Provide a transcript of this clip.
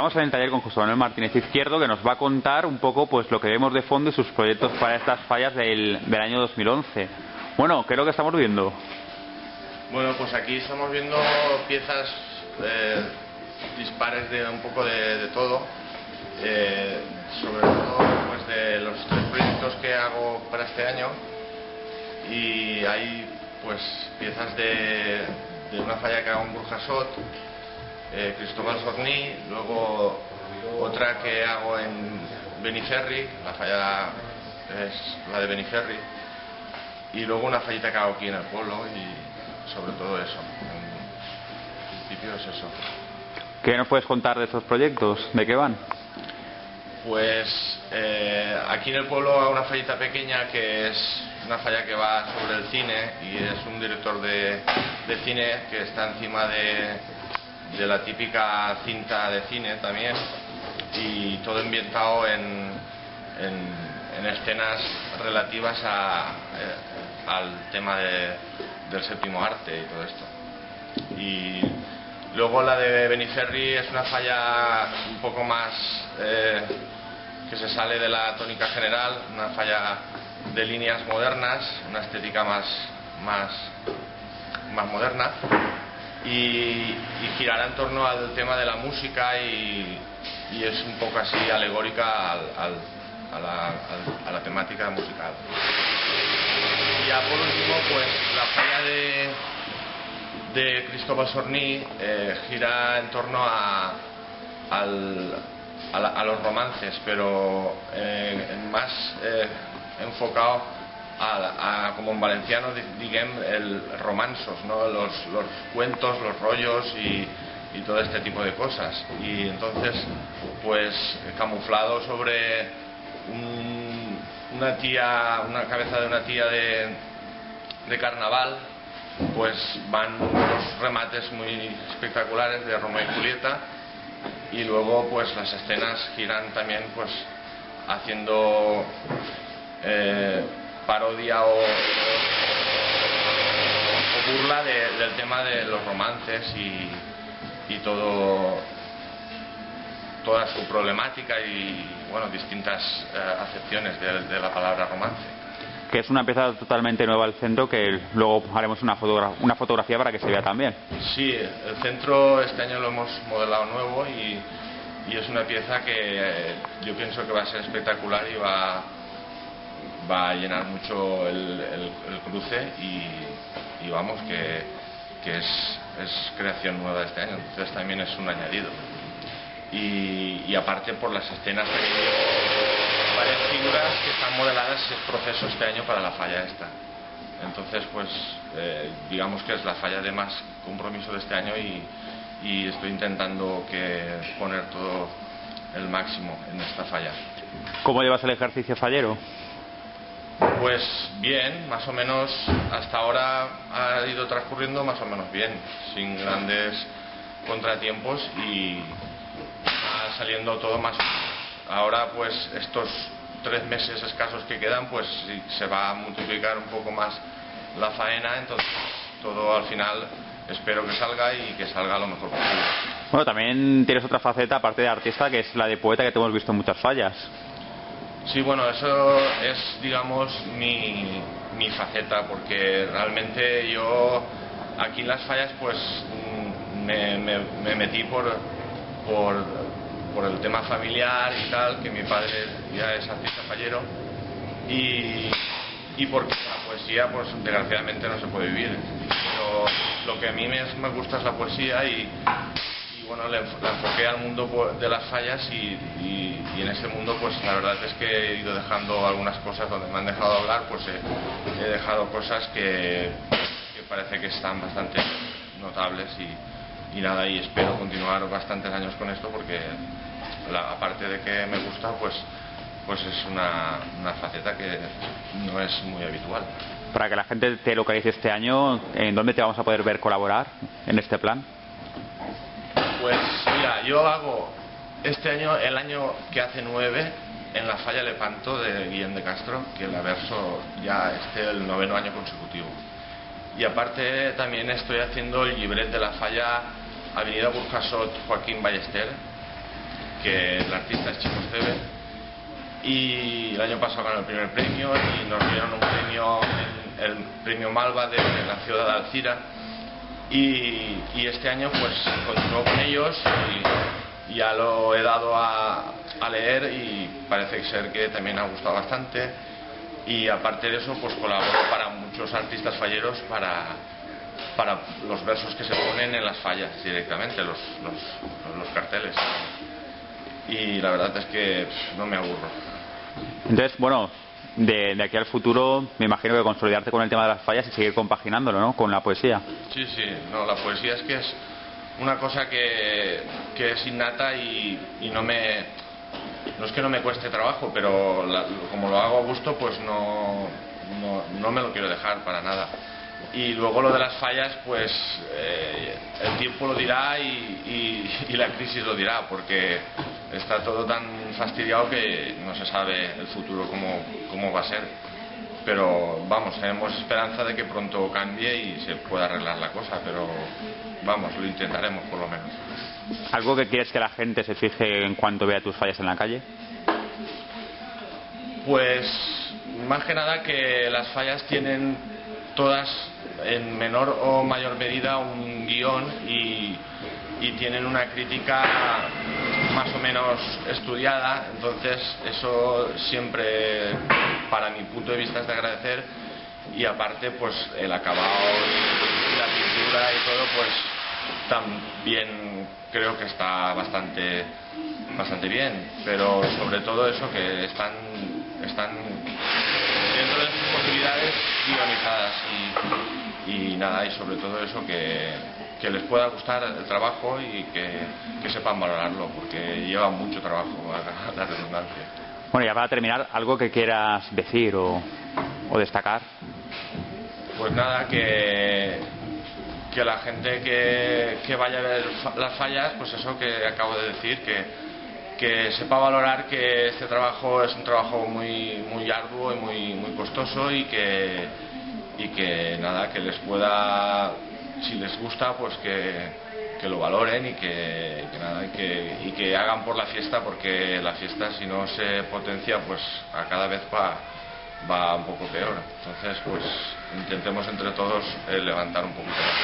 estamos en el taller con José Manuel Martínez Izquierdo, que nos va a contar un poco pues lo que vemos de fondo y sus proyectos para estas fallas del año 2011. Bueno, ¿qué es lo que estamos viendo? Bueno, pues aquí estamos viendo piezas dispares de un poco de todo, sobre todo pues de los 3 proyectos que hago para este año, y hay pues piezas de una falla que hago en Burjasot, Cristóbal Sorní, luego otra que hago en Beniferri, la falla es la de Beniferri, y luego una fallita que hago aquí en el pueblo, y sobre todo eso. En principio es eso. ¿Qué nos puedes contar de estos proyectos? ¿De qué van? Pues aquí en el pueblo hago una fallita pequeña que es una falla que va sobre el cine, y es un director de cine que está encima de la típica cinta de cine también, y todo ambientado en escenas relativas al tema del séptimo arte y todo esto. Y luego la de Beniferri es una falla un poco más que se sale de la tónica general, una falla de líneas modernas, una estética más moderna, y girará en torno al tema de la música, y es un poco así alegórica a la temática musical. Y ya por último, pues la falla de Cristóbal Sorní gira en torno a los romances, pero más enfocado como en valenciano diguen el romansos, ¿no? Los cuentos, los rollos y todo este tipo de cosas. Y entonces pues camuflado sobre una cabeza de una tía de carnaval, pues van unos remates muy espectaculares de Romeo y Julieta, y luego pues las escenas giran también pues haciendo parodia o burla del tema de los romances y toda su problemática y bueno, distintas acepciones de la palabra romance. Que es una pieza totalmente nueva al centro, que luego haremos una fotografía para que se vea también. Sí, el centro este año lo hemos modelado nuevo, y es una pieza que yo pienso que va a ser espectacular y va a llenar mucho el cruce, y vamos, que es creación nueva de este año, entonces también es un añadido. Y aparte por las escenas también varias figuras que están modeladas en proceso este año para la falla esta. Entonces pues digamos que es la falla de más compromiso de este año, y estoy intentando poner todo el máximo en esta falla. ¿Cómo llevas el ejercicio fallero? Pues bien, más o menos hasta ahora ha ido transcurriendo más o menos bien, sin grandes contratiempos, y va saliendo todo más. Ahora pues estos 3 meses escasos que quedan, pues se va a multiplicar un poco más la faena, entonces todo al final espero que salga, y que salga lo mejor posible. Bueno, también tienes otra faceta aparte de artista, que es la de poeta, que te hemos visto en muchas fallas. Sí, bueno, eso es, digamos, mi faceta, porque realmente yo aquí en las fallas pues me metí por el tema familiar y tal, que mi padre ya es artista fallero, y porque la poesía pues desgraciadamente no se puede vivir, pero lo que a mí me gusta es la poesía, y bueno, la enfoqué al mundo de las fallas, y en ese mundo pues la verdad es que he ido dejando algunas cosas donde me han dejado hablar, pues he dejado cosas que parece que están bastante notables, y nada, y espero continuar bastantes años con esto, porque aparte de que me gusta, pues es una faceta que no es muy habitual. Para que la gente te localice este año, ¿en dónde te vamos a poder ver colaborar en este plan? Pues mira, yo hago este año, el año que hace 9, en la falla Lepanto de Guillem de Castro, que la verso ya el 9º año consecutivo. Y aparte también estoy haciendo el llibret de la falla Avenida Burjasot Joaquín Ballester, que el artista es Chico Esteve, y el año pasado ganó el primer premio y nos dieron un premio, el premio Malva de la ciudad de Alcira, y este año pues continúo con ellos y ya lo he dado a leer y parece ser que también ha gustado bastante. Y aparte de eso pues colaboro para muchos artistas falleros para los versos que se ponen en las fallas directamente, los carteles, y la verdad es que no me aburro. Entonces, bueno, de aquí al futuro me imagino que consolidarte con el tema de las fallas y seguir compaginándolo, ¿no?, con la poesía. Sí, no, la poesía es que es una cosa que es innata y no es que no me cueste trabajo, pero como lo hago a gusto, pues no me lo quiero dejar para nada. Y luego lo de las fallas, pues el tiempo lo dirá y la crisis lo dirá, porque está todo tan fastidiado que no se sabe el futuro cómo va a ser. Pero vamos, tenemos esperanza de que pronto cambie y se pueda arreglar la cosa, pero vamos, lo intentaremos por lo menos. ¿Algo que quieres que la gente se fije en cuanto vea tus fallas en la calle? Pues más que nada que las fallas tienen todas en menor o mayor medida un guión y tienen una crítica más o menos estudiada, entonces eso siempre para mi punto de vista es de agradecer, y aparte pues el acabado y la pintura y todo pues también creo que está bastante bien, pero sobre todo eso, que están dentro de sus posibilidades guionizadas y nada, y sobre todo eso, que les pueda gustar el trabajo y que sepan valorarlo, porque lleva mucho trabajo, la redundancia. Bueno, ya para terminar, algo que quieras decir o destacar. Pues nada, que la gente que vaya a ver las fallas, pues eso que acabo de decir, que sepa valorar que este trabajo es un trabajo muy arduo y muy costoso, y que nada, que les pueda, si les gusta, pues que lo valoren y que hagan por la fiesta, porque la fiesta, si no se potencia, pues a cada vez va un poco peor. Entonces pues intentemos entre todos levantar un poquito más.